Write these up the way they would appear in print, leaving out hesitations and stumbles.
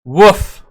Woof!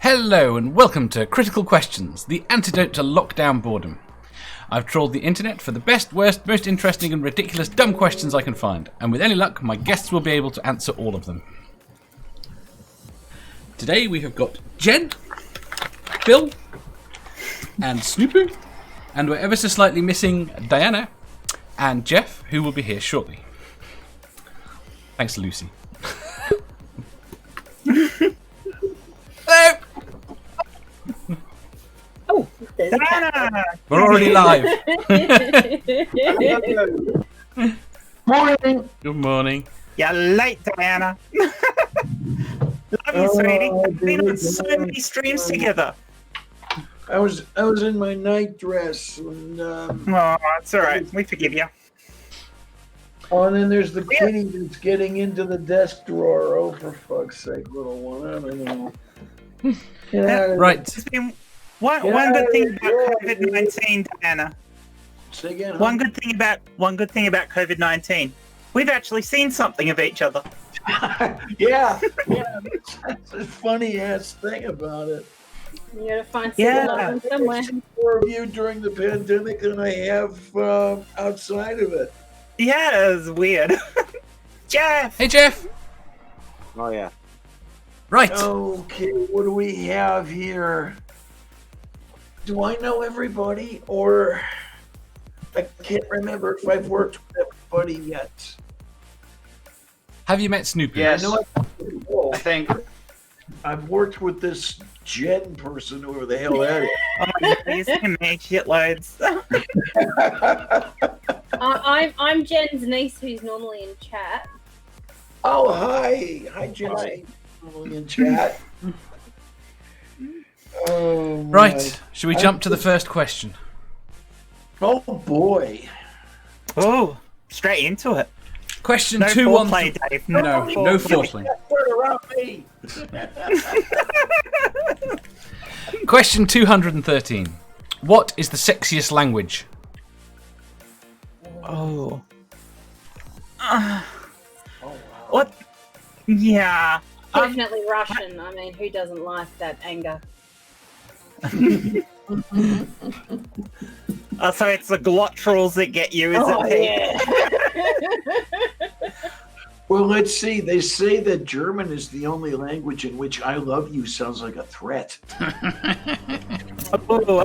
Hello and welcome to Critical Questions, the antidote to lockdown boredom. I've trawled the internet for the best, worst, most interesting and ridiculous dumb questions I can find, and with any luck my guests will be able to answer all of them. Today we have got Jen, Bill, and Snoopoo, and we're ever so slightly missing Diana and Jeff, who will be here shortly. Thanks, Lucy. Hello! Oh, Diana! We're already live. Morning. Good morning. You're late, Diana. Love you, sweetie. We've been on so many streams together. I was in my night dress, and Oh, it's all right. We forgive you. and then there's the kitty that's getting into the desk drawer. Oh, for fuck's sake, little one! I don't know. Right. There's been one good thing about COVID-19, Diana. Say again. One good thing about COVID-19. We've actually seen something of each other. Yeah. That's a funny ass thing about it. You gotta find Yeah. love somewhere. I've seen more of you during the pandemic than I have outside of it. Yeah, it's weird. Jeff! Hey, Jeff. Oh yeah. Right. Okay, what do we have here? Do I know everybody, or I can't remember if I've worked with everybody yet? Have you met Snoopoo? Yes. I know I think. I've worked with this Jen person, whoever the hell that is. Oh, yeah, he's gonna make shitloads. I'm Jen's niece, who's normally in chat. Oh, hi, Jen. In chat. Oh, Right. Should we jump to the first question? Oh boy. Oh, straight into it. Question No 213. foreplay, Dave. No, no foreplay. Turn around me. Question 213. What is the sexiest language? Oh. What? Yeah. Definitely Russian. I mean, who doesn't like that anger? So it's the glottrals that get you, is it, Pete? Yeah. Well, let's see. They say that German is the only language in which "I love you" sounds like a threat. Oh.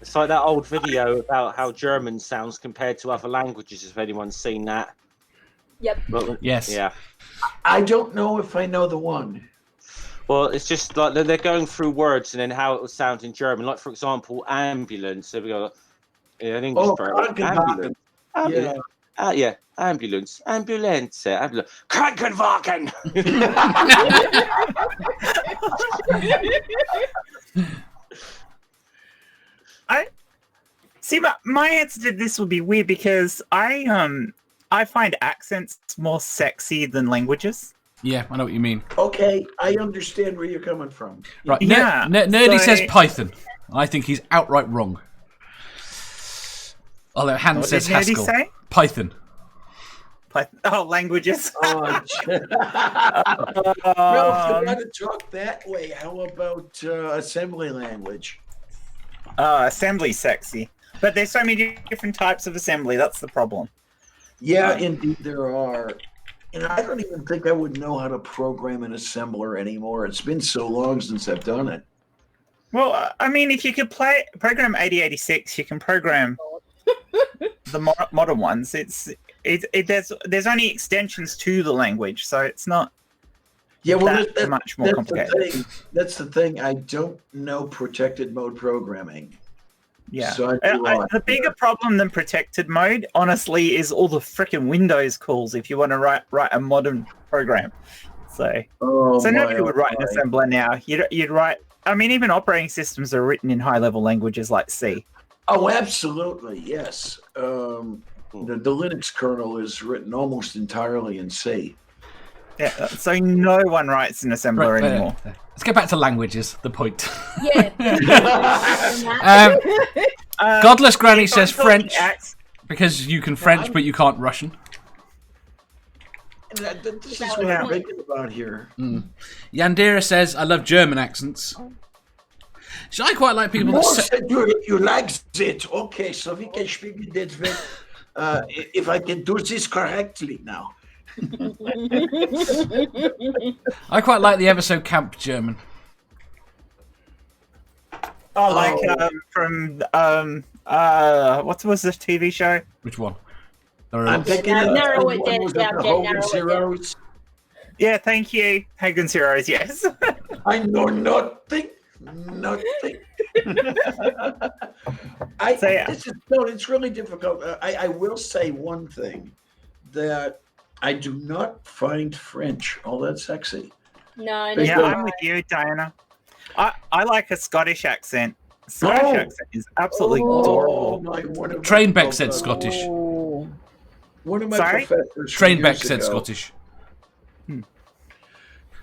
It's like that old video about how German sounds compared to other languages. If anyone's seen that. Yep. Well, Yes. Yeah. I don't know if I know the one. Well, it's just like they're going through words and then how it will sound in German. Like, for example, ambulance. So we got an English verb. Krankenwagen. Ambulance. Yeah. Yeah, ambulance. Ambulance. Ambulance. Krankenwagen! See, my answer to this would be weird because I find accents more sexy than languages. Yeah, I know what you mean. Okay, I understand where you're coming from. Right. Yeah, Nerdy so- says Python. I think he's outright wrong. Although Hans What says did Nerdy Haskell. say? Python. Oh, languages. Oh, no, if you want to talk that way, how about assembly language? Assembly sexy. But there's so many different types of assembly. That's the problem. Yeah, indeed there are. And I don't even think I would know how to program an assembler anymore. It's been so long since I've done it. Well, I mean, if you could program 8086, you can program the modern ones. There's only extensions to the language, so it's not Yeah, well, that much more complicated. That's the thing. I don't know protected mode programming. Yeah. So I'd be lost The bigger there. problem than protected mode, honestly, is all the freaking Windows calls if you want to write a modern program. So nobody would write an assembler now. You'd write. I mean, even operating systems are written in high-level languages like C. Oh, absolutely, yes. The Linux kernel is written almost entirely in C. Yeah. So no one writes an assembler anymore. Let's get back to languages. The point. Yeah. Godless Granny If I'm says talking French Because you can French, but you can't Russian. This is what I'm thinking about here. Yandera says, I love German accents. So I quite like people that say... You like it. Okay, so we can speak that way. If I can do this correctly now. I quite like the ever so camp German. Oh, like from what was this TV show? Which one? I'm thinking narrow it down, Hogan narrow it down. Zeros. Yeah, thank you, Hagen Zeros. Yes. I know nothing. Nothing. It's really difficult. I will say one thing, that I do not find French all that sexy. No, Yeah, I'm with you, Diana. I like a Scottish accent. Scottish accent is absolutely adorable. Trainbeck said Scottish. One of my Sorry? professors. from Trainbeck years said ago- Scottish.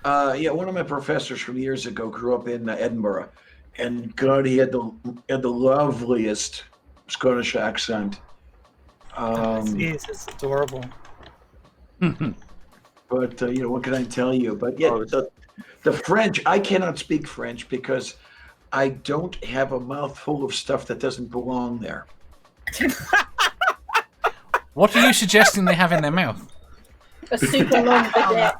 One of my professors from years ago grew up in Edinburgh, and God, he had the loveliest Scottish accent. It's adorable. But what can I tell you? But yeah, the French, I cannot speak French because I don't have a mouthful of stuff that doesn't belong there. What are you suggesting they have in their mouth? A super long baguette.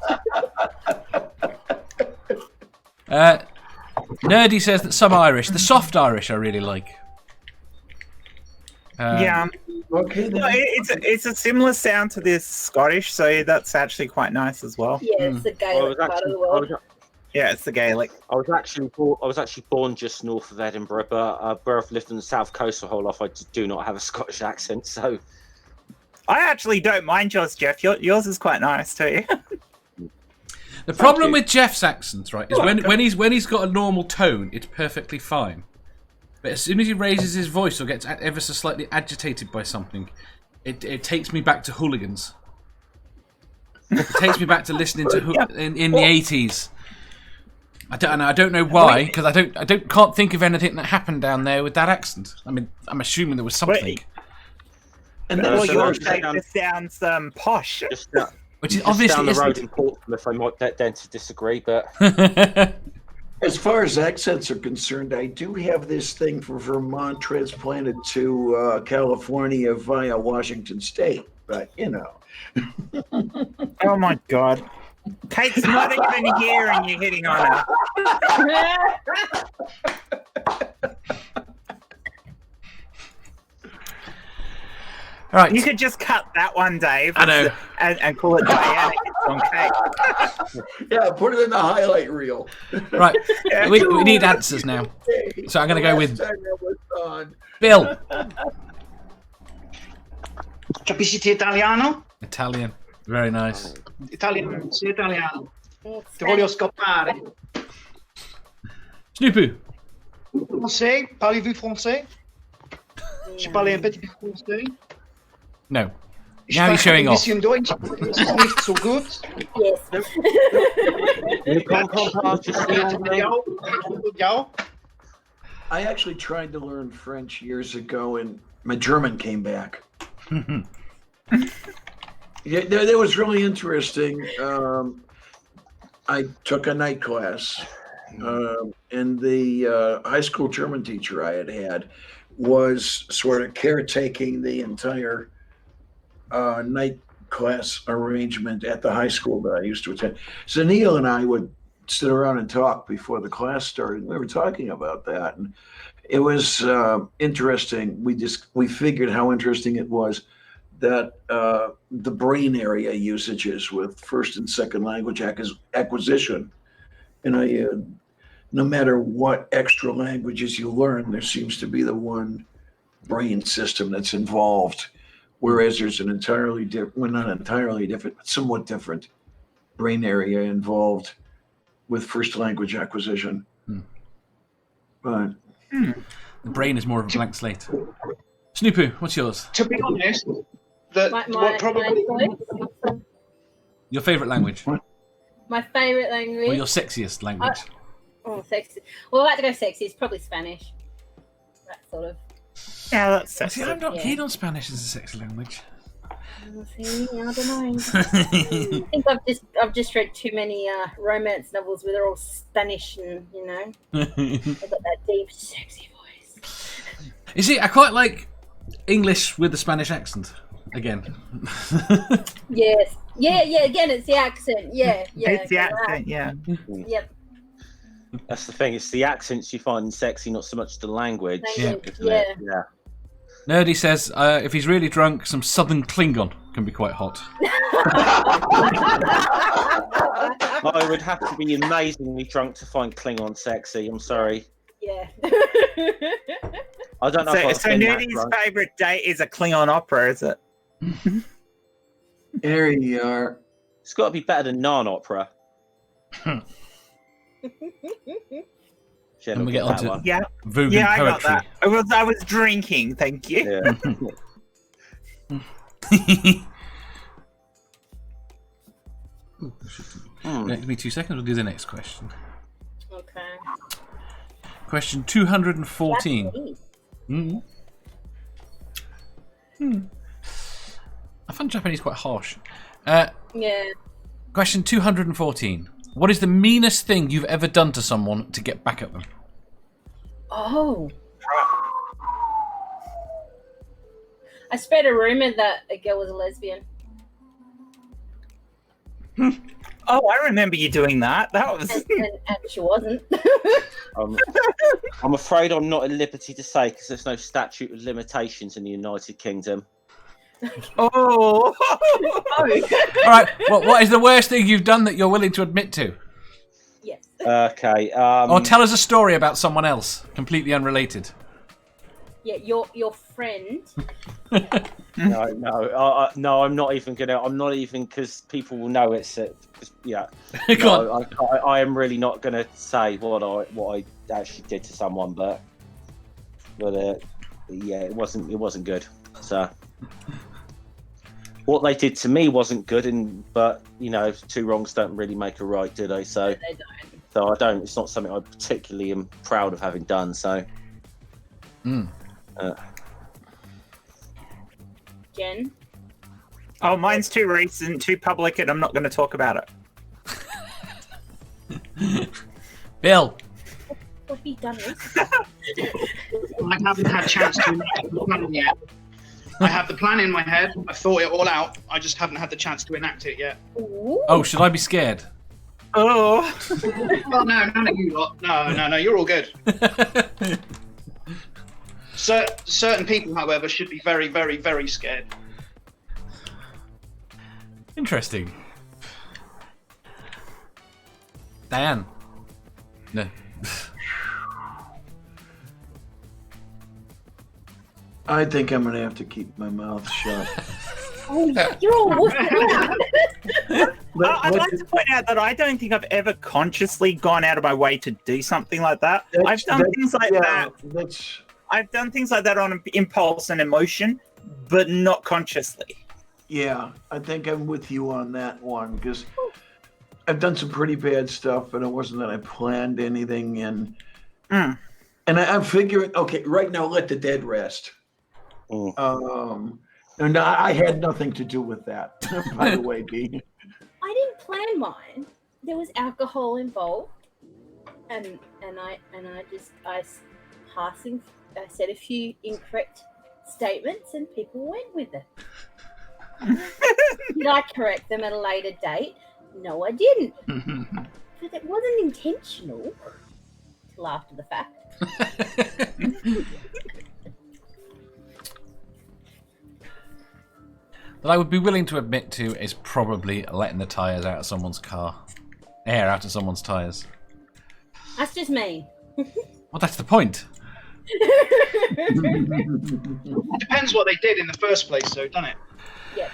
Nerdy says that some Irish, the soft Irish, I really like. Yeah. Okay, then. No, it's a similar sound to this Scottish, so that's actually quite nice as well. Yeah, it's the Gaelic part of the world. Yeah, it's the Gaelic. I was actually born just north of Edinburgh, but I've lived on the south coast my whole life. I do not have a Scottish accent, so I actually don't mind yours, Jeff. Yours is quite nice too. The problem with Jeff's accent, right, is when he's got a normal tone, it's perfectly fine. But as soon as he raises his voice or gets ever so slightly agitated by something, it takes me back to hooligans. It takes me back to listening to in the 80s. I don't know why, because I can't think of anything that happened down there with that accent. I mean, I'm assuming there was something. And well, then your shape just sounds posh. Which is obviously down the road isn't. in Portsmouth, I might tend to disagree, but as far as accents are concerned, I do have this thing for Vermont transplanted to California via Washington State, but Oh my god. Kate's not even here and you're hitting on her. All right. You could just cut that one, Dave. I know. And call it Diana on Kate. Yeah, put it in the highlight reel. Right. We need answers now. So I'm going to go with Bill. Capisci italiano? Italian. Very nice. Italiano, sì, italiano. Ti voglio scappare. Snoopoo. Français? Parlez-vous français? Je parle un petit peu français. No. Now you're showing off. Ein bisschen Deutsch, ist nicht so gut. Yes. I actually tried to learn French years ago, and my German came back. Yeah, that was really interesting. I took a night class, and the high school German teacher I had was sort of caretaking the entire night class arrangement at the high school that I used to attend. So Neil and I would sit around and talk before the class started. We were talking about that, and it was interesting. We figured how interesting it was that the brain area usages with first and second language acquisition. No matter what extra languages you learn, there seems to be the one brain system that's involved. Whereas there's an entirely different, well, not entirely different, but somewhat different brain area involved with first language acquisition. But the brain is more of a blank slate. Snoopoo, what's yours? To be honest, Your favourite language? My favourite language. Or your sexiest language? Sexy. Well, I like to go sexy. It's probably Spanish. That sort of. Yeah, that's sexy. See, I'm not keen on Spanish as a sexy language. See, I don't know. I think I've just read too many romance novels where they're all Spanish and they've got that deep, sexy voice. You see, I quite like English with the Spanish accent. Again. Yes. Yeah. Again, it's the accent. Yeah. It's the accent. Yeah. Yep. That's the thing. It's the accents you find sexy, not so much the language. Yeah. Nerdy says if he's really drunk, some Southern Klingon can be quite hot. I would have to be amazingly drunk to find Klingon sexy. I'm sorry. Yeah. I don't know. So Nerdy's favourite date is a Klingon opera, is it? There you are. It's got to be better than non-opera. And we get on to Vugan I got poetry. that. I was drinking, thank you. Yeah. Give me 2 seconds, we'll do the next question. Okay. Question 214. I find Japanese quite harsh. Yeah. Question 214. What is the meanest thing you've ever done to someone to get back at them? Oh. I spread a rumor that a girl was a lesbian. Oh, I remember you doing that. That was. And she wasn't. I'm afraid I'm not at liberty to say because there's no statute of limitations in the United Kingdom. Oh. All right. What is the worst thing you've done that you're willing to admit to? Yes. Okay. Or tell us a story about someone else, completely unrelated. Yeah, your friend. No, I'm not even gonna. I'm not even because people will know it's. Yeah. Go on. I am really not gonna say what I actually did to someone, but yeah, it wasn't good. So what they did to me wasn't good, but two wrongs don't really make a right, do they? So They don't. So I don't. It's not something I particularly am proud of having done. So. Jen? Oh, mine's too recent, too public, and I'm not going to talk about it. Bill? What have you done recently? I haven't had a chance to enact the plan yet. I have the plan in my head. I've thought it all out. I just haven't had the chance to enact it yet. Ooh. Oh, should I be scared? Oh. Oh, no, none of you lot. No, you're all good. Certain people, however, should be very, very, very scared. Interesting. Diane? No. I think I'm gonna have to keep my mouth shut. Oh, you're all woofing. I'd like to point out that I don't think I've ever consciously gone out of my way to do something like that. I've done things like that. I've done things like that on impulse and emotion, but not consciously. Yeah, I think I'm with you on that one because I've done some pretty bad stuff, but it wasn't that I planned anything. And I'm figuring, okay, right now, let the dead rest. And I had nothing to do with that, by the way, B. I didn't plan mine. There was alcohol involved, and I said a few incorrect statements, and people went with it. Did I correct them at a later date? No, I didn't. But it wasn't intentional till after the fact. That I would be willing to admit to is probably letting the tyres out of someone's car. Air out of someone's tyres. That's just me. Well, that's the point. It depends what they did in the first place, though, doesn't it? Yeah.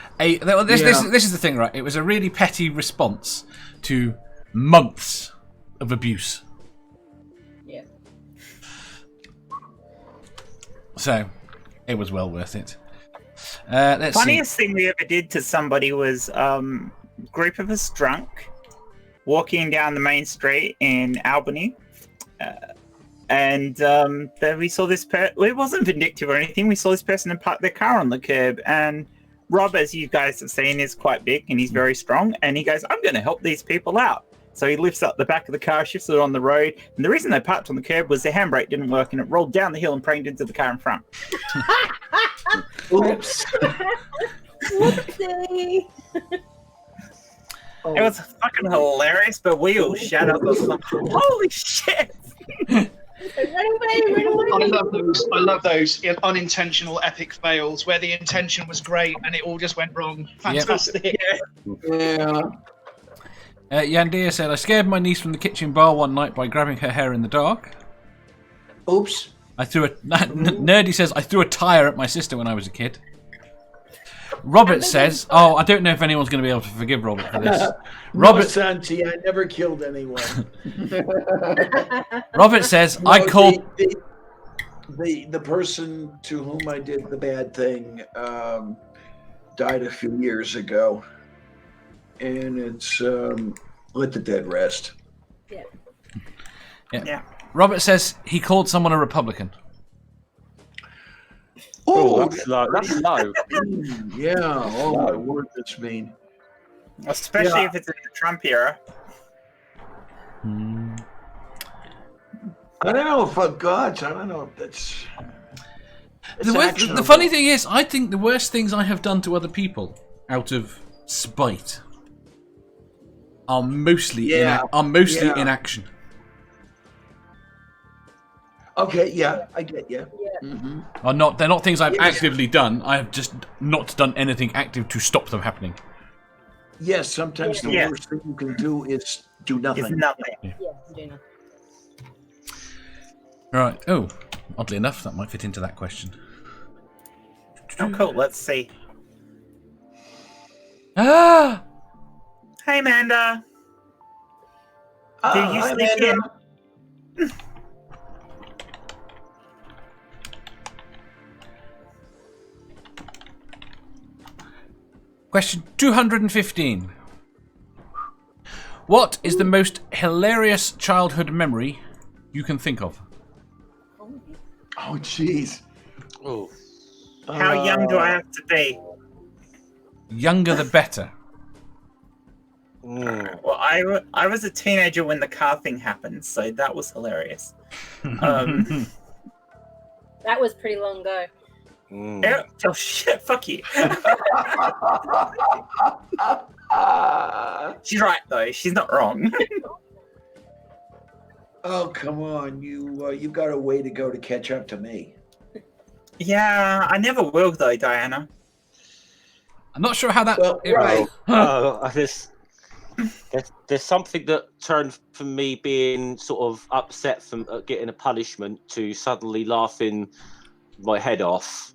This is the thing, right? It was a really petty response to months of abuse. Yeah. So, it was well worth it. Funniest thing we ever did to somebody was group of us drunk walking down the main street in Albany. And then we saw this person. It wasn't vindictive or anything. We saw this person and park their car on the curb. And Rob, as you guys have seen, is quite big and he's very strong. And he goes, I'm going to help these people out. So he lifts up the back of the car, shifts it on the road. And the reason they parked on the curb was the handbrake didn't work and it rolled down the hill and pranged into the car in front. Oops. Whoopsie. It was fucking hilarious, but we all shut up. Holy shit! Run away. I love those unintentional epic fails where the intention was great and it all just went wrong. Fantastic. Yeah. Yandia said, I scared my niece from the kitchen bar one night by grabbing her hair in the dark. Oops. Nerdy says, I threw a tyre at my sister when I was a kid. Robert says, I don't know if anyone's going to be able to forgive Robert for this. Robert Santi, I never killed anyone. Robert says, I called the person to whom I did the bad thing died a few years ago. And it's let the dead rest. Yeah. Robert says he called someone a Republican. Oh, that's low. That's low. Yeah. Oh my word, that's mean. Especially if it's in the Trump era. I don't know if gods. I don't know if that's. The funny thing is, I think the worst things I have done to other people out of spite are mostly inaction. Okay, yeah, I get you. Yeah. Mm-hmm. They're not things I've actively done. I have just not done anything active to stop them happening. Yes, sometimes the worst thing you can do is do nothing. It's nothing. Yeah, do nothing. Right. Oh, oddly enough, that might fit into that question. Oh, cool. Let's see. Ah! Hey, Amanda. Did you hi, sneak Amanda. in? Question 215. What is the most hilarious childhood memory you can think of? Oh, jeez. Oh. How young do I have to be? Younger the better. Well, I was a teenager when the car thing happened, so that was hilarious. That was pretty long ago. Oh shit! Fuck you. She's right though. She's not wrong. Oh, come on. You've got a way to go to catch up to me. Yeah, I never will though, Diana. I'm not sure how that. There's something that turned from me being sort of upset from getting a punishment to suddenly laughing my head off.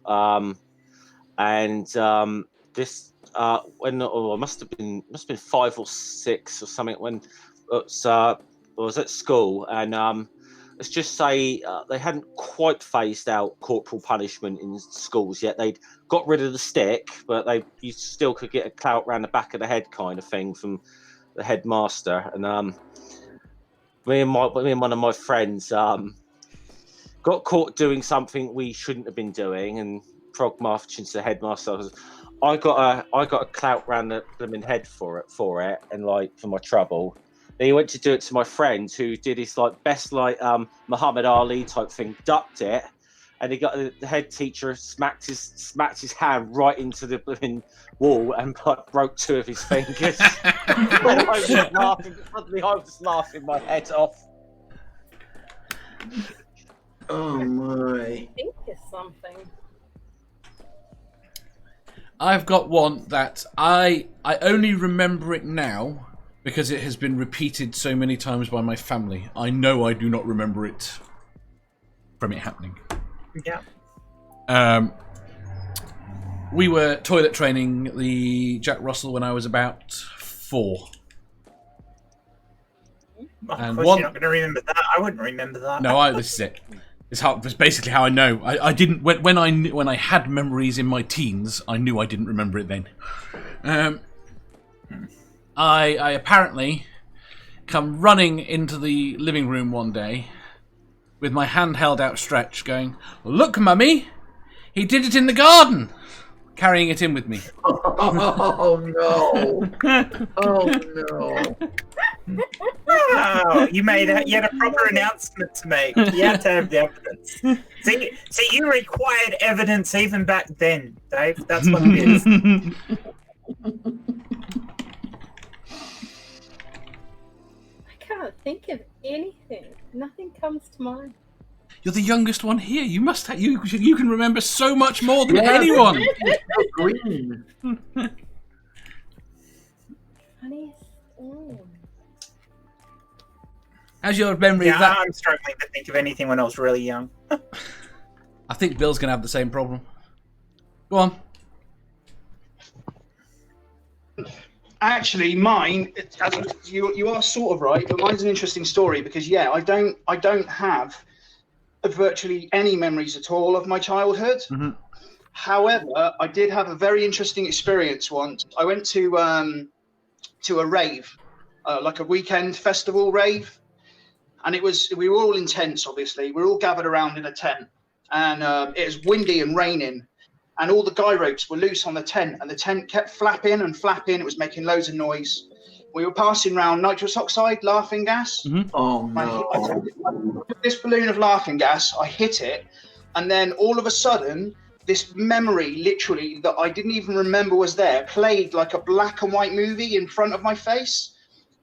This when I must have been 5 or 6 or something when I was at school, and let's just say they hadn't quite phased out corporal punishment in schools yet. They'd got rid of the stick, but you still could get a clout round the back of the head kind of thing from the headmaster. And me and one of my friends got caught doing something we shouldn't have been doing, and prog marched into the headmaster. I got a clout round the blooming head for it, and like for my trouble. Then he went to do it to my friend, who did his best Muhammad Ali type thing, ducked it, and he got the head teacher smacked his hand right into the blooming wall and broke 2 of his fingers. I was laughing my head off. Oh my! I think there's something. I've got one that I only remember it now because it has been repeated so many times by my family. I know I do not remember it from it happening. Yeah. We were toilet training the Jack Russell when I was about 4. Of course, you're not going to remember that. I wouldn't remember that. No, this is it. It's basically how I know. I didn't when I had memories in my teens. I knew I didn't remember it then. I apparently come running into the living room one day with my hand held outstretched, going, "Look, Mummy, he did it in the garden," carrying it in with me. Oh no! Oh no! Wow, you had a proper announcement to make. You had to have the evidence. See, you required evidence even back then, Dave. That's what it is. I can't think of anything. Nothing comes to mind. You're the youngest one here. You must have, you can remember so much more than anyone. Green. Funniest. How's your memory of that? I'm struggling to think of anything when I was really young. I think Bill's going to have the same problem. Go on. Actually, mine, you are sort of right, but mine's an interesting story because I don't have virtually any memories at all of my childhood. Mm-hmm. However, I did have a very interesting experience once. I went to a rave, like a weekend festival rave, and we were all in tents. Obviously, we were all gathered around in a tent. and it was windy and raining, and all the guy ropes were loose on the tent, and the tent kept flapping and flapping. It was making loads of noise. We were passing around nitrous oxide, laughing gas. Mm-hmm. Oh, no. I took this balloon of laughing gas, I hit it, and then all of a sudden, this memory, literally, that I didn't even remember was there, played like a black and white movie in front of my face.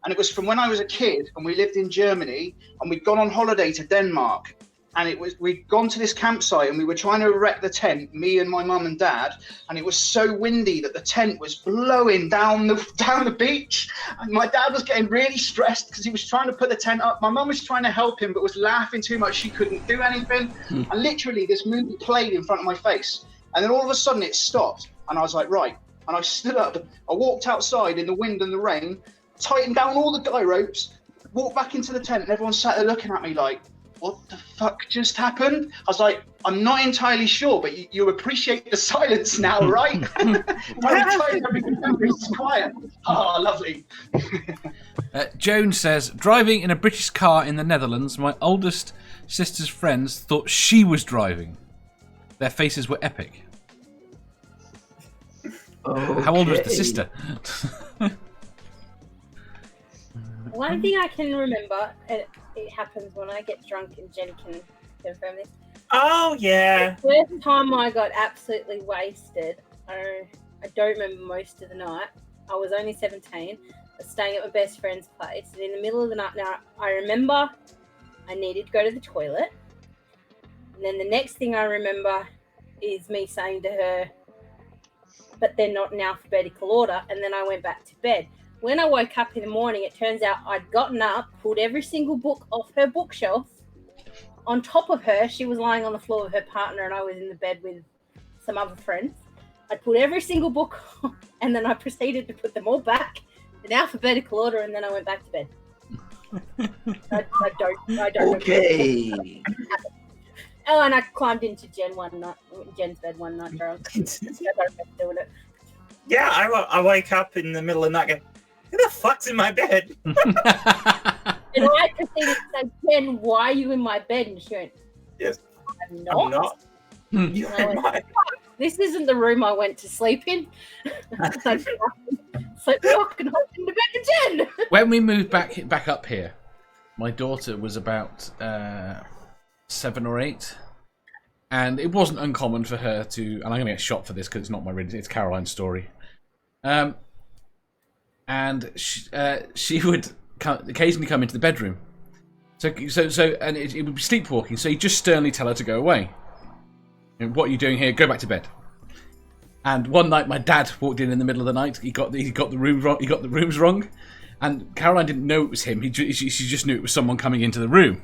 And it was from when I was a kid, and we lived in Germany, and we'd gone on holiday to Denmark. And we'd gone to this campsite, and we were trying to erect the tent, me and my mum and dad, and it was so windy that the tent was blowing down the beach. And my dad was getting really stressed because he was trying to put the tent up. My mum was trying to help him, but was laughing too much. She couldn't do anything. And literally, this movie played in front of my face. And then all of a sudden, it stopped. And I was like, right. And I stood up. I walked outside in the wind and the rain, tightened down all the guy ropes, walked back into the tent, and everyone sat there looking at me like, what the fuck just happened? I was like, I'm not entirely sure, but you appreciate the silence now, right? Everything's quiet. Oh, lovely. Joan says, driving in a British car in the Netherlands, my oldest sister's friends thought she was driving. Their faces were epic. Okay. How old was the sister? One thing I can remember, and it happens when I get drunk, and Jen can confirm this. Oh, yeah. The first time I got absolutely wasted, I don't remember most of the night. I was only 17. I was staying at my best friend's place. And in the middle of the night, now I remember I needed to go to the toilet. And then the next thing I remember is me saying to her, but they're not in alphabetical order. And then I went back to bed. When I woke up in the morning, it turns out I'd gotten up, pulled every single book off her bookshelf. On top of her, she was lying on the floor with her partner, and I was in the bed with some other friends. I put every single book on, and then I proceeded to put them all back in alphabetical order, and then I went back to bed. I don't Okay. Oh, and I climbed into Jen's bed one night drunk. I don't remember doing it. Yeah, I wake up in the middle of the night going, who the fuck's in my bed? And I proceeded to say, Jen, why are you in my bed? And she went, yes, I'm not. You're in my This isn't the room I went to sleep in. So walk and hop into bed with Jen. When we moved back up here, my daughter was about 7 or 8. And it wasn't uncommon for her to, and I'm going to get shot for this because it's not my reading, it's Caroline's story. And she would occasionally come into the bedroom. So, and it would be sleepwalking. So you just sternly tell her to go away. And what are you doing here? Go back to bed. And one night, my dad walked in the middle of the night. He got the room wrong. He got the rooms wrong. And Caroline didn't know it was him. She just knew it was someone coming into the room.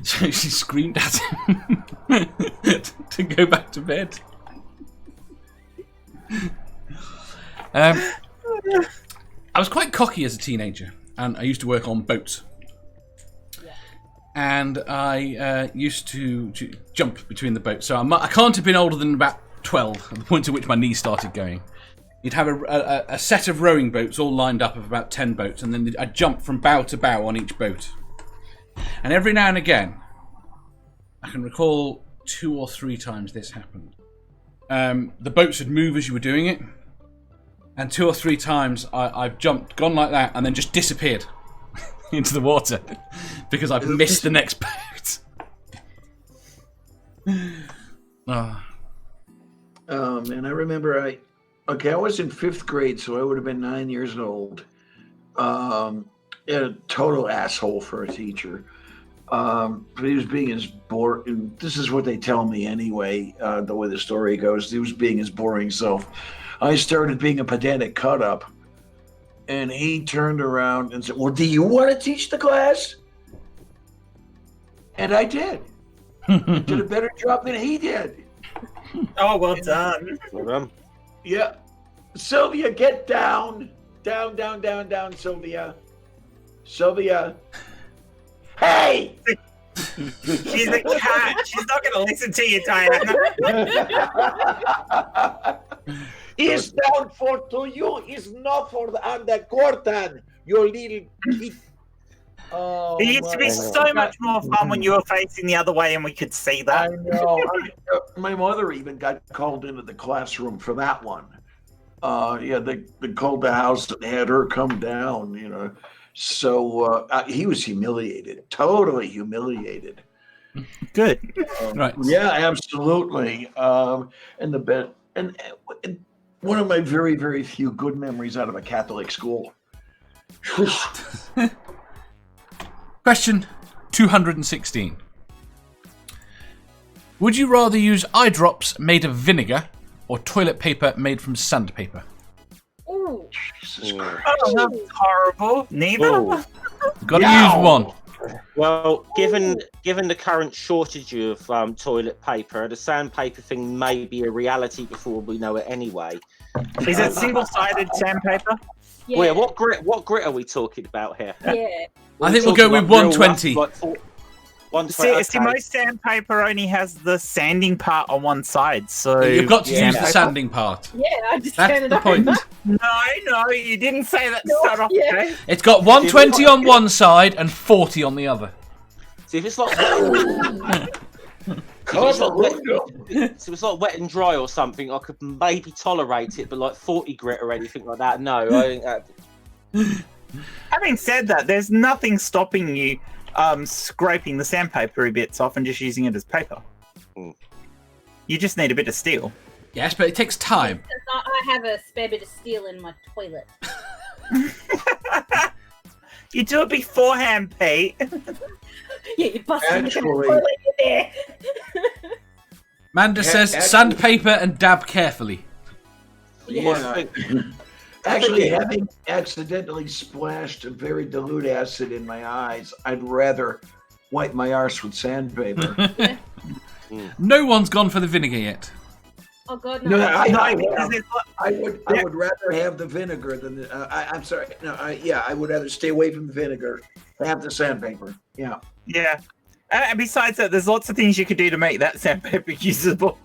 So she screamed at him to go back to bed. I was quite cocky as a teenager, and I used to work on boats. Yeah. And I used to jump between the boats. So I can't have been older than about 12, at the point at which my knees started going. You'd have a set of rowing boats all lined up of about 10 boats, and then I'd jump from bow to bow on each boat. And every now and again, I can recall 2 or 3 times this happened. The boats would move as you were doing it, and 2 or 3 times I've gone like that, and then just disappeared into the water because I've missed the next boat. Oh man, I remember I was in 5th grade, so I would have been 9 years old. A total asshole for a teacher. But he was being as boring. This is what they tell me anyway, the way the story goes. He was being his boring self. I started being a pedantic cut-up, and he turned around and said, well, do you want to teach the class? And I did. I did a better job than he did. Oh, well done. Well done. Yeah. Sylvia, get down. Down, down, down, down, Sylvia. Sylvia. Hey! She's a cat. She's not going to listen to you, Diana. It's down for to you. It's not for the undercurtain, you little kid. Oh, It used to be so much more fun when you were facing the other way and we could see I that. know. My mother even got called into the classroom for that one. They called the house and had her come down, So he was humiliated, totally humiliated. Good. Right. Yeah, absolutely. And one of my very, very few good memories out of a Catholic school. Question 216. Would you rather use eye drops made of vinegar or toilet paper made from sandpaper? Ooh. Jesus Christ. Oh, that's horrible. Neither. Oh. Got to use one. Well, given the current shortage of toilet paper, the sandpaper thing may be a reality before we know it anyway. Is it single-sided sandpaper? Yeah. Wait, what grit are we talking about here? Yeah. I think we'll go with 120. 120. See, most sandpaper only has the sanding part on one side, so You've got to use the sandpaper. sanding part. Yeah, I just That's turned the it point. over. No, you didn't say that to No, start off. yeah. Okay? It's got 120 on one side and 40 on the other. See, if it's like wet and dry or something, I could maybe tolerate it, but like 40 grit or anything like that, no. I think that... Having said that, there's nothing stopping you scraping the sandpapery bits off and just using it as paper. You just need a bit of steel. Yes, but it takes time. I have a spare bit of steel in my toilet. You do it beforehand, Pete. Yeah, you busted the Actually- toilet in there. Manda says sandpaper and dab carefully. Yeah. Actually, having accidentally splashed a very dilute acid in my eyes, I'd rather wipe my arse with sandpaper. No one's gone for the vinegar yet. Oh God, no. No, I Because would rather have the vinegar than the. I'm sorry. No, I would rather stay away from the vinegar. Have the sandpaper. Yeah. yeah. And besides that, there's lots of things you could do to make that sandpaper usable.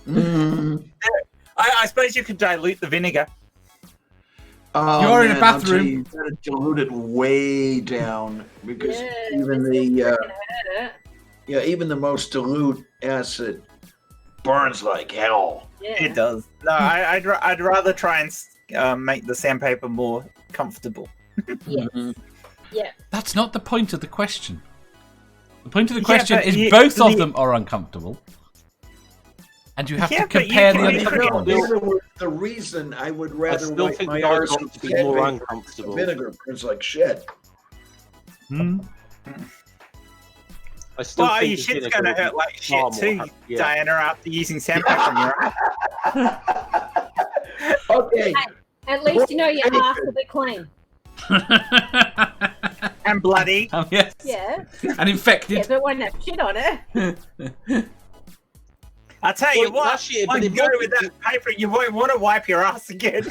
I suppose you could dilute the vinegar. Oh, You're in a man, I'll bathroom. tell you gotta dilute it way down because Yeah, even even the most dilute acid burns like hell. Yeah. It does. No, I'd rather try and make the sandpaper more comfortable. Yes. Yeah. That's not the point of the question. The point of the question but is both of them are uncomfortable. And you have to Yeah, but you compare can the make other it ones. In other words, the reason I would I rather still wipe think my the arse got with to be more sandpaper uncomfortable. than vinegar burns like shit. I still Well, think your the shit's vinegar going to would be hurt like far shit more too, yeah. Diana, after using sandpaper on your eye. Okay. At least you know your ass will be clean. And bloody. Yes. Yeah. And infected. Yeah, but it won't have shit on it. I'll tell you Well, what, actually, one but it go might with be- that paper, you won't want to wipe your ass again.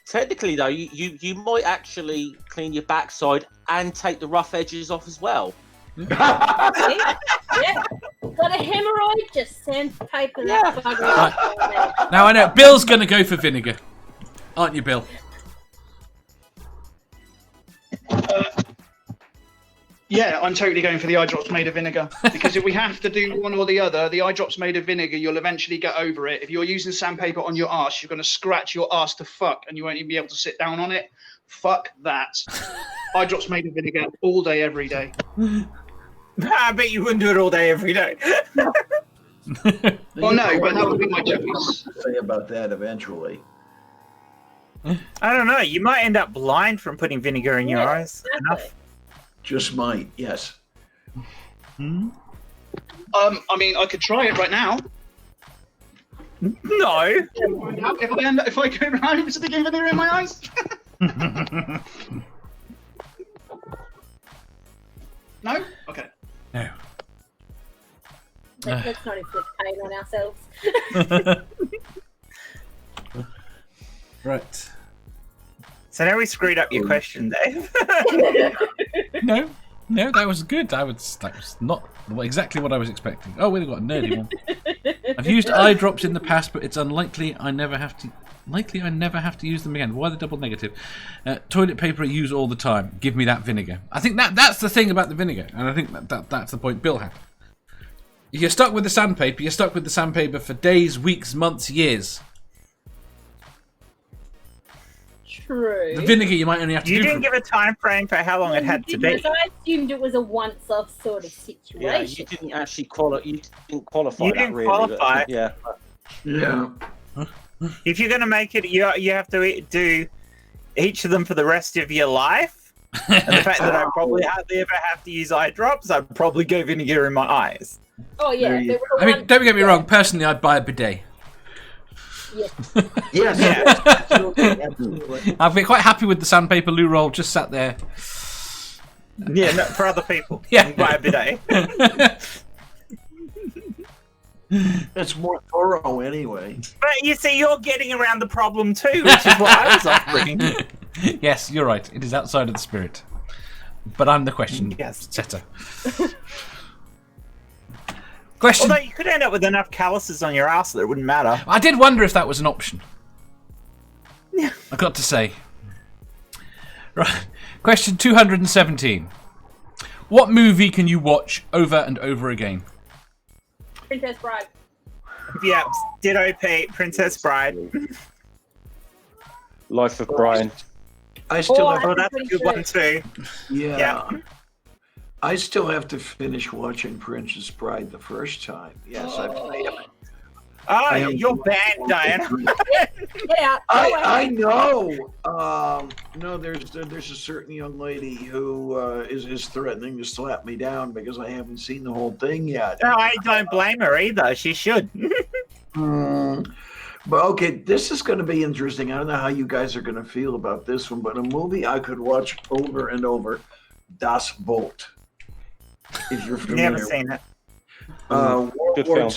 Technically, though, you might actually clean your backside and take the rough edges off as well. Yeah. Got a hemorrhoid? Just sandpaper that bugger off. Now I know Bill's going to go for vinegar. Aren't you, Bill? Yeah, I'm totally going for the eye drops made of vinegar because if we have to do one or the other, the eye drops made of vinegar, you'll eventually get over it. If you're using sandpaper on your arse, you're going to scratch your arse to fuck and you won't even be able to sit down on it. Fuck that. Eye drops made of vinegar all day, every day. I bet you wouldn't do it all day, every day. Well, no, but that would be my choice. Say about that eventually. I don't know. You might end up blind from putting vinegar in your Yeah, eyes. exactly. Enough. Just might, yes. I mean, I could try it right now. No. If I go around sticking vinegar in my eyes. No? Okay. No. Let's not inflict pain on ourselves. Right. So now we screwed up your question, Dave. No, that was good. That was not exactly what I was expecting. Oh, we've got a nerdy one. I've used eye drops in the past, but it's unlikely I never have to. Likely I never have to use them again. Why the double negative? Toilet paper I use all the time. Give me that vinegar. I think that's the thing about the vinegar, and I think that's the point Bill had. If you're stuck with the sandpaper, you're stuck with the sandpaper for days, weeks, months, years. True. The vinegar you might only have to. You didn't give a time frame for how long it had to be. I assumed it was a once-off sort of situation. Yeah, you didn't actually qualify. You didn't qualify. You that didn't really, qualify. But, yeah. Yeah. If you're going to make it, you have to do each of them for the rest of your life. And the fact that I probably hardly ever have to use eye drops, I'd probably go vinegar in my eyes. Oh yeah. I mean, don't get me wrong. Personally, I'd buy a bidet. Yes. Yeah. Absolutely. I'd be quite happy with the sandpaper loo roll just sat there. Yeah, no, for other people. Yeah. Buy a bidet. It's more thorough anyway. But you see, you're getting around the problem too, which is what I was offering. Yes, you're right. It is outside of the spirit. But I'm the question setter. Question. Although you could end up with enough calluses on your ass that it wouldn't matter. I did wonder if that was an option. Yeah. I got to say. Right. Question 217. What movie can you watch over and over again? Princess Bride. Yeah, ditto Pete, Princess Bride. Life of Brian. I still have. Oh, that's a good one too. Yeah. I still have to finish watching Princess Bride the first time. Yes, I've played it. Oh, you're banned, Diana. Yeah. I know. No, there's a certain young lady who is threatening to slap me down because I haven't seen the whole thing yet. No, I don't blame her either. She should. But okay, this is going to be interesting. I don't know how you guys are going to feel about this one, but a movie I could watch over and over, Das Boot. If you're familiar. Never seen it. World Good War film.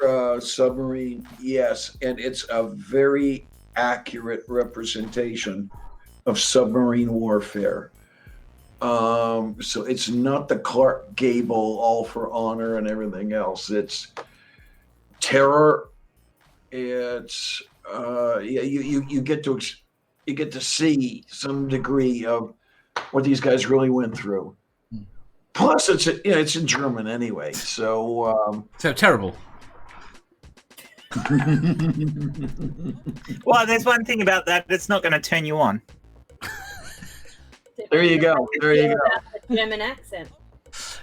II, submarine, yes, and it's a very accurate representation of submarine warfare. So it's not the Clark Gable all for honor and everything else. It's terror. It's you get to see some degree of what these guys really went through. Plus, it's in German anyway, so terrible. Well, there's one thing about that that's not going to turn you on. There you go. There you go. The German accent.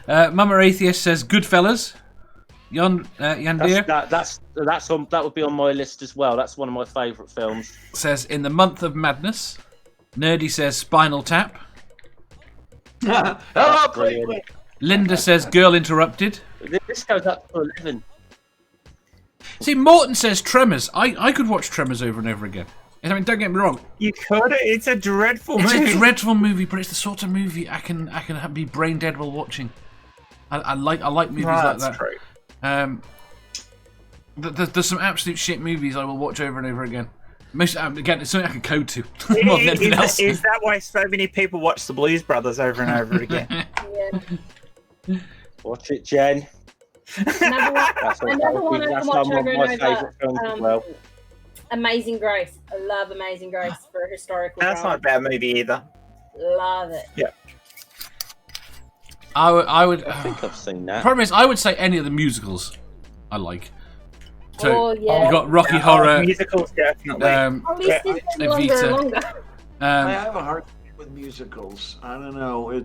Mama Atheist says Goodfellas. Yandir That would be on my list as well. That's one of my favourite films. says In the Month of Madness. Nerdy says Spinal Tap. Oh, Brilliant. Linda says Girl Interrupted. This goes up to 11. See, Morton says Tremors. I could watch Tremors over and over again. I mean, don't get me wrong. You could. It's a dreadful It's movie. a dreadful movie, but it's the sort of movie I can be brain dead while watching. I like movies like that. True. There's some absolute shit movies I will watch over and over again. Again, it's something I can code to more than anything else. Is that why so many people watch the Blues Brothers over and over again? Yeah. Watch it, Jen. Another one I can watch over and my over. favourite films as well. Amazing Grace. I love Amazing Grace for a historical That's not a bad movie either. Love it. Yeah. I would. I think I've seen that. Problem is, I would say any of the musicals I like. So yeah. you got Rocky Horror. Musicals, definitely. At least it's getting longer and longer. I have a hard time with musicals. I don't know.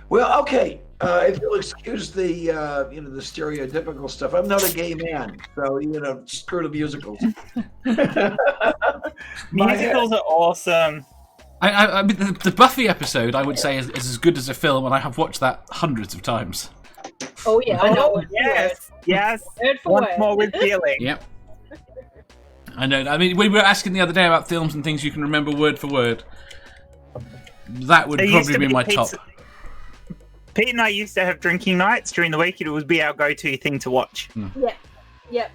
Well, okay. If you'll excuse the the stereotypical stuff, I'm not a gay man, so screw the musicals. Musicals are awesome. I mean, the Buffy episode, I would say, is as good as a film, and I have watched that hundreds of times. Oh yeah, I know. Yes. Word for Once word. more with feeling. Yep. I know. I mean, we were asking the other day about films and things you can remember word for word. That would probably be my top. Pete and I used to have drinking nights during the week. It would be our go-to thing to watch. Yeah. Yep.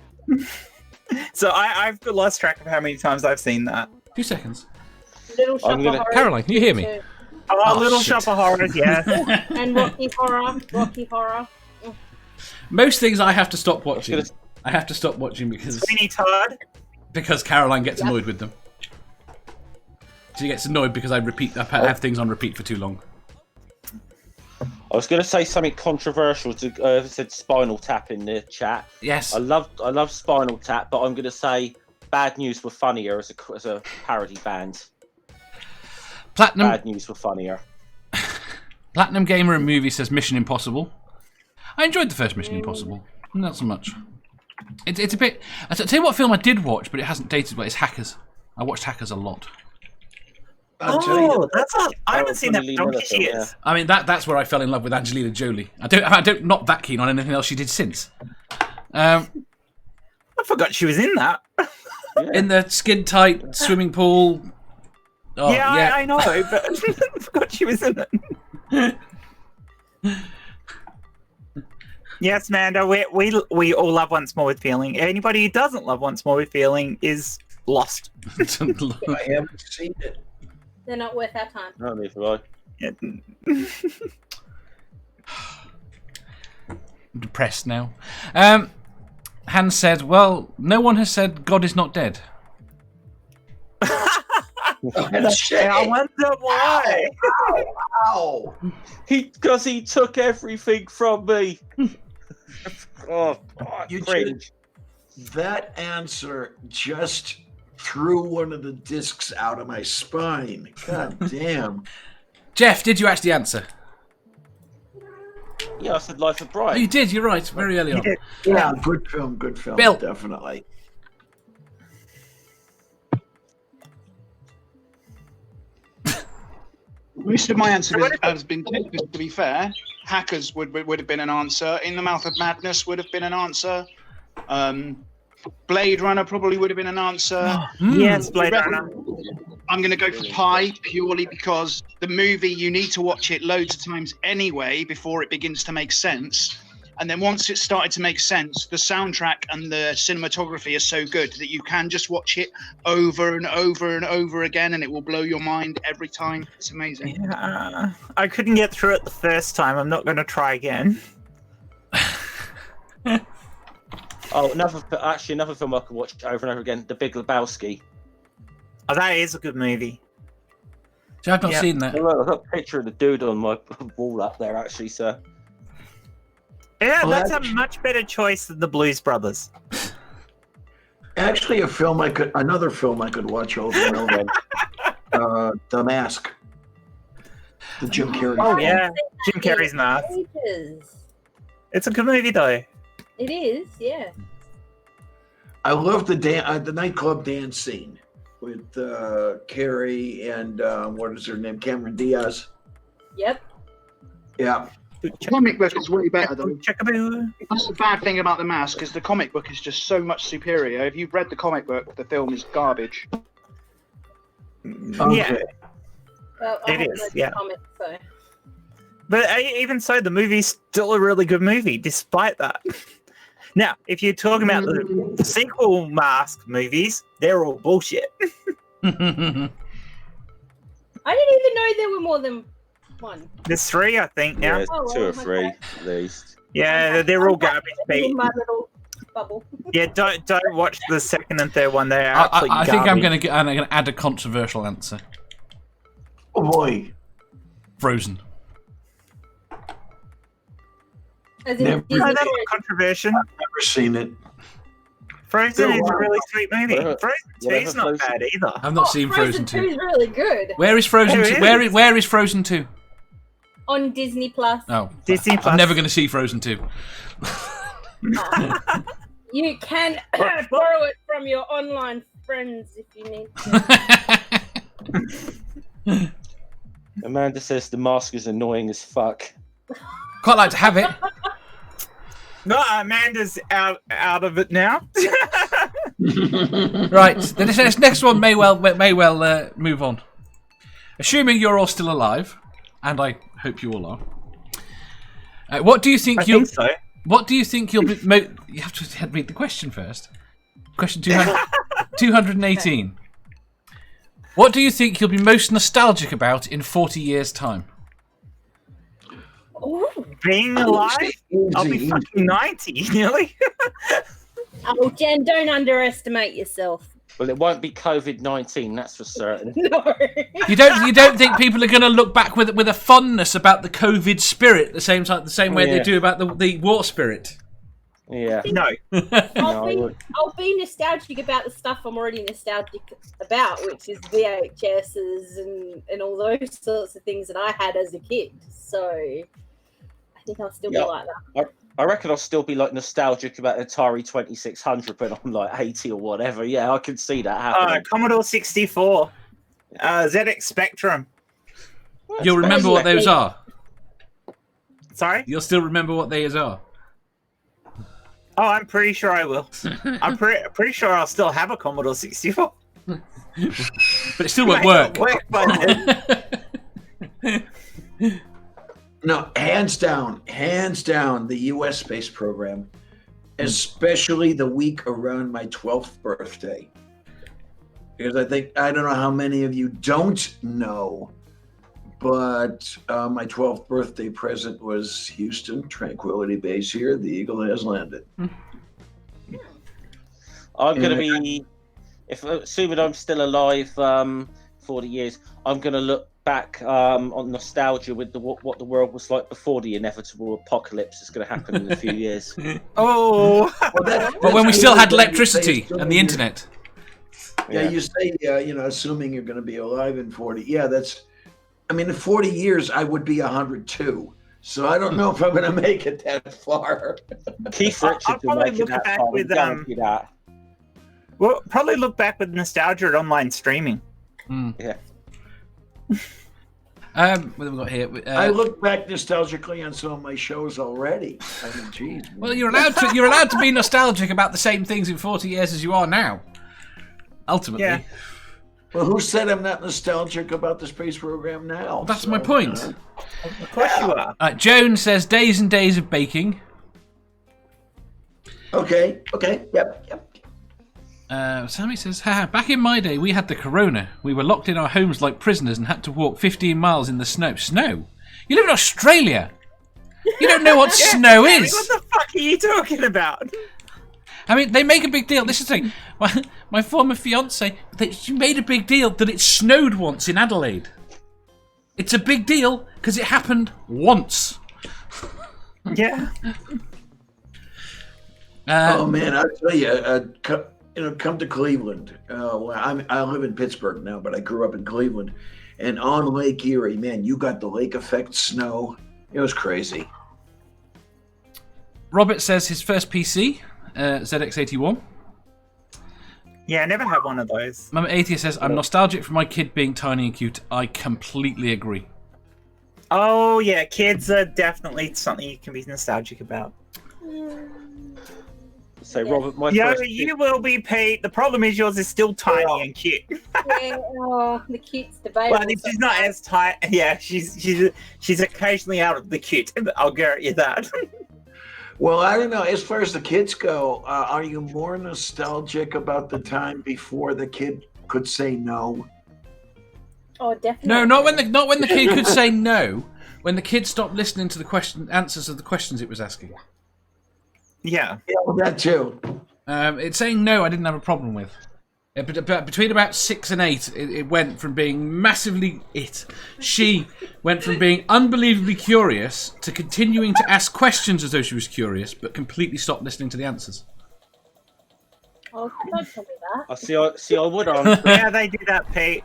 So I've lost track of how many times I've seen that. 2 seconds. Little Shop of Horrors. Caroline, can you hear me? too. Oh, Little shit. Shop of Horrors, yeah. And Rocky Horror. Rocky Horror. Most things I have to stop watching I have to stop watching Sweeney Todd. because Caroline gets annoyed with them. She gets annoyed because I have things on repeat for too long. I was going to say something controversial. Said Spinal Tap in the chat. Yes. I love Spinal Tap, but I'm going to say Bad News Were Funnier as a parody band. Bad News Were Funnier. Platinum Gamer and Movie says Mission Impossible. I enjoyed the first Mission Impossible. Not so much. It's a bit... I'll tell you what film I did watch, but it hasn't dated well. It's Hackers. I watched Hackers a lot. Oh, I haven't seen that for donkey's years. Yeah. I mean, that's where I fell in love with Angelina Jolie. I don't not that keen on anything else she did since. I forgot she was in that. In the skin tight swimming pool. Oh, yeah. I know, but I forgot she was in it. Yes, Amanda, we all love Once More with Feeling. Anybody who doesn't love Once More with Feeling is lost. I haven't seen it. They're not worth our time. No, neither I. Depressed now. Hans said, well, no one has said God is not dead. I wonder why. Ow. Because he took everything from me. You cringe. That answer just threw one of the discs out of my spine. God damn. Jeff, did you actually answer? Yeah, I said Life of Oh, Brian. you did, you're right, very early on. Yeah, good film, Bill. definitely. Most of my answer has been taken, to be fair. Hackers would have been an answer. In the Mouth of Madness would have been an answer. Blade Runner probably would have been an answer. Yes, Blade Runner. I'm going to go for Pi purely because the movie, you need to watch it loads of times anyway before it begins to make sense. And then once it started to make sense, the soundtrack and the cinematography are so good that you can just watch it over and over and over again and it will blow your mind every time. It's amazing. Yeah, I couldn't get through it the first time. I'm not going to try again. Another film I could watch over and over again, The Big Lebowski. Oh, that is a good movie. So I've not seen that. I've got a picture of the dude on my wall up there, actually, sir. Yeah, that's a much better choice than the Blues Brothers. Actually, another film I could watch over and over. The Mask. The Jim Carrey. Oh film. yeah, Jim Carrey's Mask. It's a good movie though. It is, yeah. I love the nightclub dance scene with Carrie and what is her name? Cameron Diaz. Yep. Yeah. The comic book is way better though. Checkaboo. That's the bad thing about The Mask is the comic book is just so much superior. If you've read the comic book, the film is garbage. Okay. Yeah. Well, I It haven't is, read the yeah. comics, so. But even so, the movie's still a really good movie, despite that. Now, if you're talking about the sequel Mask movies, they're all bullshit. I didn't even know there were more than one. There's 3, I think, now. Yeah, Oh, 2 or okay. 3 at least. Yeah, they're all garbage bait. In my little bubble. Yeah, don't watch the second and third one. They are absolutely I think garbage. I'm going to add a controversial answer. Oh boy. Frozen. As in Never- Disney No, that's Channel. not controversial. Never seen it. Frozen is a really sweet movie. Whatever- Frozen 2 is not Frozen- bad either. I've not seen Frozen 2. 2 is really good. Where is Frozen There 2? it Where is Frozen 2? On Disney Plus. Oh, Disney I'm Plus. never going to see Frozen 2. You can borrow it from your online friends if you need to. Amanda says The Mask is annoying as fuck. Quite like to have it. No, Amanda's out of it now. Right, this next one may well move on. Assuming you're all still alive, and I hope you all are. What do you think I think so. What do you think you'll be? You have to read the question first. Question 218. What do you think you'll be most nostalgic about in 40 years' time? Ooh. Being alive, I'll be Easy. fucking 90 nearly. Oh, Jen, don't underestimate yourself. Well, it won't be COVID-19, that's for certain. No. You don't think people are going to look back with a fondness about the COVID spirit the same way they do about the war spirit? Yeah. No. I'll be nostalgic about the stuff I'm already nostalgic about, which is VHSs and all those sorts of things that I had as a kid. So I think I'll still be like that. I reckon I'll still be like nostalgic about Atari 2600 when I'm like 80 or whatever. Yeah, I can see that happening. Commodore 64, ZX Spectrum. You'll remember what those are. Sorry? You'll still remember what those are. Oh, I'm pretty sure I will. I'm pretty sure I'll still have a Commodore 64. But it still won't work. No, hands down, the U.S. space program, especially the week around my 12th birthday. Because I don't know how many of you don't know, but my 12th birthday present was Houston, Tranquility Base here. The Eagle has landed. I'm going to be, assuming I'm still alive 40 years, I'm going to look back on nostalgia with what the world was like before the inevitable apocalypse that's going to happen in a few years. Oh! But when we still had electricity and the internet. Yeah, you say, assuming you're going to be alive in 40. Yeah, in 40 years, I would be 102. So I don't know if I'm going to make it that far. Keith Richards will make it that far. With, We'll probably look back with nostalgia at online streaming. Yeah. What have we got here? I look back nostalgically on some of my shows already. Geez. Well, you're allowed to be nostalgic about the same things in 40 years as you are now. Ultimately. Yeah. Well, who said I'm not nostalgic about the space program now? That's my point. Of course you are. Joan says days and days of baking. Okay. Yep. Sammy says, haha, back in my day, we had the corona. We were locked in our homes like prisoners and had to walk 15 miles in the snow. Snow? You live in Australia. You don't know what snow is. What the fuck are you talking about? I mean, they make a big deal. This is the thing. My former fiance, she made a big deal that it snowed once in Adelaide. It's a big deal because it happened once. Yeah. Oh man, I'll tell you. Come to Cleveland. I live in Pittsburgh now, but I grew up in Cleveland. And on Lake Erie, man, you got the lake effect snow. It was crazy. Robert says his first PC, ZX81. Yeah, I never had one of those. Mama Athea says, I'm nostalgic for my kid being tiny and cute. I completely agree. Oh, yeah, kids are definitely something you can be nostalgic about. So, Robert, you will be, Pete. The problem is yours is still tiny and cute. The cute's debatable. Well, she's not as tight. Yeah, she's occasionally out of the cute. I'll guarantee you that. Well, I don't know. As far as the kids go, are you more nostalgic about the time before the kid could say no? Oh, definitely. No, not when the kid could say no. When the kid stopped listening to the answers of the questions it was asking. Yeah, well, that too. It's saying no. I didn't have a problem with. But between about 6 and 8, it went from being massively. She went from being unbelievably curious to continuing to ask questions as though she was curious, but completely stopped listening to the answers. Oh, don't tell me that. I see. I would on. Yeah, they do that, Pete.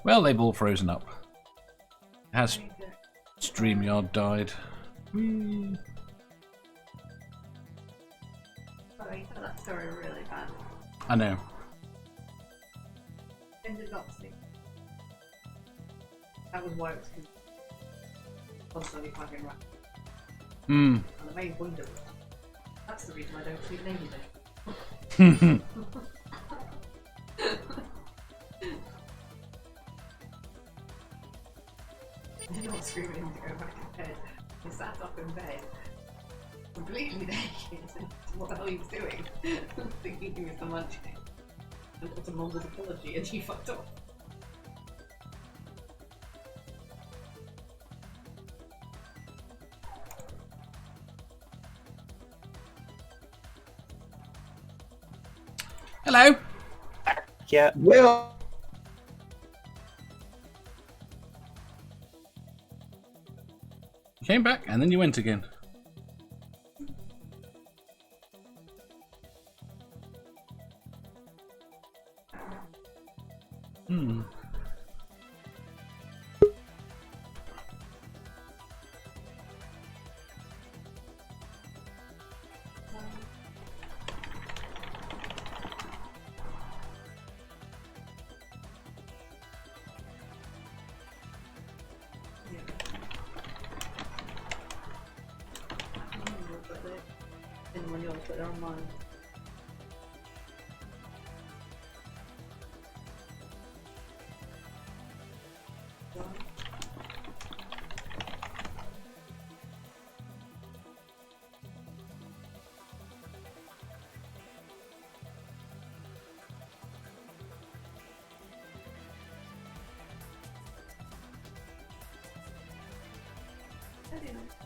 Well, they've all frozen up. Has StreamYard died? Sorry, that story really bad. I know. Ended up sleep. That was why it was constantly fucking right. And the main point of it. That's the reason I don't sleep naked. I did not scream at him to go back to bed. He sat up in bed, completely naked, and what the hell he was doing, thinking he was the munchkin. and put a mumbled apology and you fucked up. Hello. Yeah. Well, You came back and then you went again. Hmm. And when you're put it online. I do know.